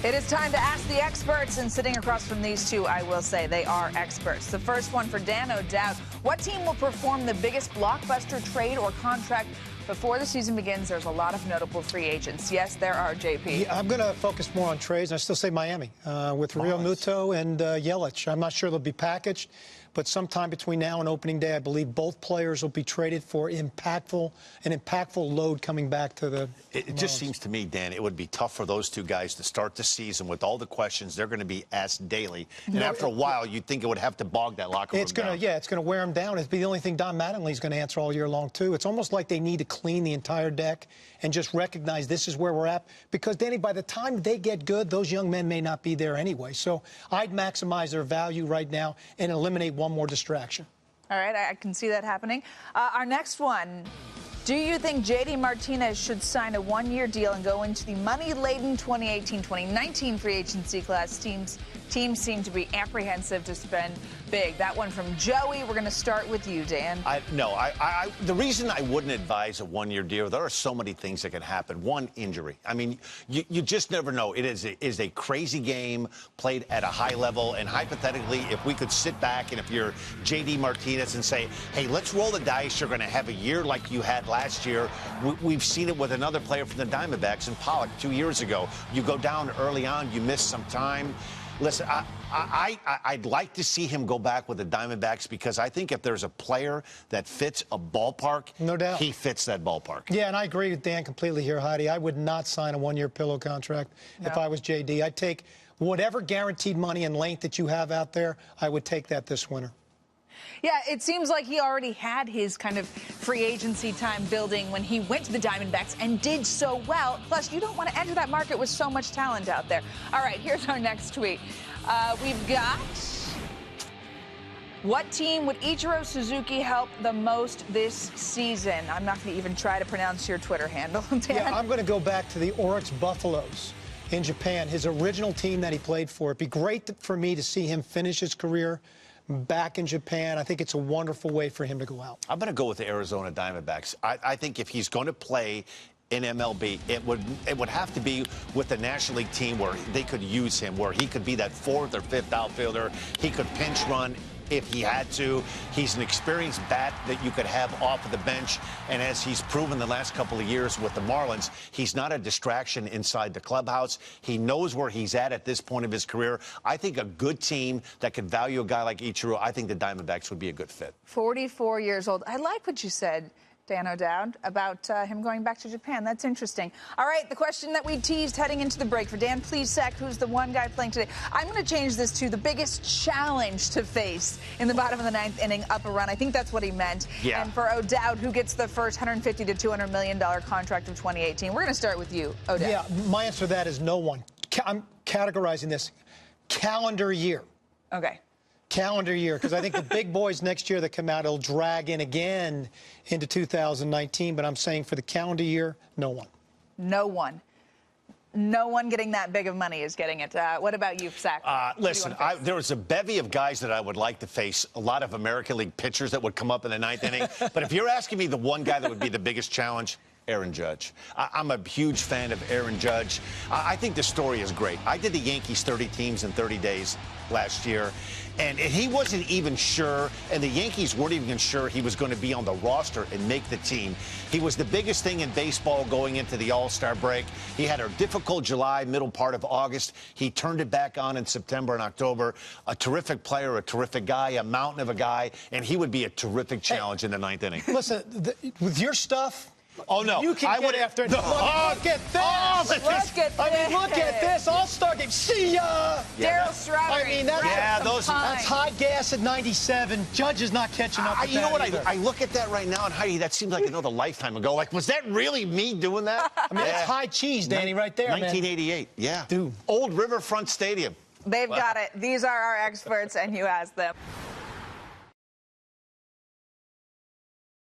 It is time to ask the experts, and sitting across from these two, I will say they are experts. The first one for Dan O'Dowd. What team will perform the biggest blockbuster trade or contract before the season begins? There's a lot of notable free agents. Yes, there are, JP. Yeah, I'm going to focus more on trades. I still say Miami with Real Muto and Yelich. I'm not sure they'll be packaged, but sometime between now and opening day, I believe both players will be traded for an impactful load coming back to the It just seems to me, Dan, it would be tough for those two guys to start the season with all the questions they're going to be asked daily. And after a while, you'd think it would have to bog that locker room down. Yeah, it's going to wear them down. It'd be the only thing Don Mattingly's going to answer all year long, too. It's almost like they need to clean the entire deck and just recognize this is where we're at. Because, Danny, by the time they get good, those young men may not be there anyway. So I'd maximize their value right now and eliminate one more distraction. All right, I can see that happening. Our next one. Do you think J.D. Martinez should sign a one-year deal and go into the money-laden 2018-2019 free agency class? Teams seem to be apprehensive to spend big. That one from Joey. We're going to start with you, Dan. The reason I wouldn't advise a one-year deal, there are so many things that can happen. One, injury. I mean, you just never know. It is a crazy game played at a high level, and hypothetically, if we could sit back and if you're J.D. Martinez and say, hey, let's roll the dice, you're going to have a year like you had last year. We've seen it with another player from the Diamondbacks in Pollock 2 years ago. You go down early on, you miss some time. Listen, I'd like to see him go back with the Diamondbacks because I think if there's a player that fits a ballpark, no doubt, he fits that ballpark. Yeah, and I agree with Dan completely here, Heidi. I would not sign a one-year pillow contract if I was JD. I'd take whatever guaranteed money and length that you have out there, I would take that this winter. Yeah, it seems like he already had his kind of free agency time building when he went to the Diamondbacks and did so well. Plus, you don't want to enter that market with so much talent out there. All right, here's our next tweet. We've got, what team would Ichiro Suzuki help the most this season? I'm not going to even try to pronounce your Twitter handle, Dan. Yeah, I'm going to go back to the Oryx Buffaloes in Japan, his original team that he played for. It'd be great for me to see him finish his career back in Japan. I think it's a wonderful way for him to go out. I'm going to go with the Arizona Diamondbacks. I think if he's going to play in MLB, it would have to be with the National League team where they could use him, where he could be that fourth or fifth outfielder. He could pinch run if he had to. He's an experienced bat that you could have off of the bench. And as he's proven the last couple of years with the Marlins, he's not a distraction inside the clubhouse. He knows where he's at this point of his career. I think a good team that could value a guy like Ichiro, I think the Diamondbacks would be a good fit. 44 years old. I like what you said, Dan O'Dowd, about him going back to Japan. That's interesting. All right, the question that we teased heading into the break for Dan Plesac, who's the one guy playing today. I'm going to change this to the biggest challenge to face in the bottom of the ninth inning, up a run. I think that's what he meant. Yeah. And for O'Dowd, who gets the first $150 to $200 million contract of 2018. We're going to start with you, O'Dowd. Yeah, my answer to that is no one. I'm categorizing this calendar year. Okay. Calendar year, because I think the big boys next year that come out will drag in again into 2019. But I'm saying for the calendar year, no one. No one. No one getting that big of money is getting it. What about you, Sack? Listen, there was a bevy of guys that I would like to face, a lot of American League pitchers that would come up in the ninth inning. But if you're asking me the one guy that would be the biggest challenge, Aaron Judge. I'm a huge fan of Aaron Judge. I think the story is great. I did the Yankees 30 teams in 30 days last year, and he wasn't even sure, and the Yankees weren't even sure he was going to be on the roster and make the team. He was the biggest thing in baseball going into the All-Star break. He had a difficult July, middle part of August. He turned it back on in September and October. A terrific player, a terrific guy, a mountain of a guy, and he would be a terrific challenge in the ninth inning. Listen, with your stuff, oh, no. You can get after it. Look at this. Look at this. I mean, look at this. All-Star game. See ya. Daryl Strawberry. I mean, that's high gas at 97. Judge is not catching up with you know what? either. I look at that right now, and Heidi, that seems like another lifetime ago. Like, was that really me doing that? I mean, it's high cheese, Danny, right there, 1988, man. Yeah. Dude. Old Riverfront Stadium. They've got it. These are our experts, and you ask them.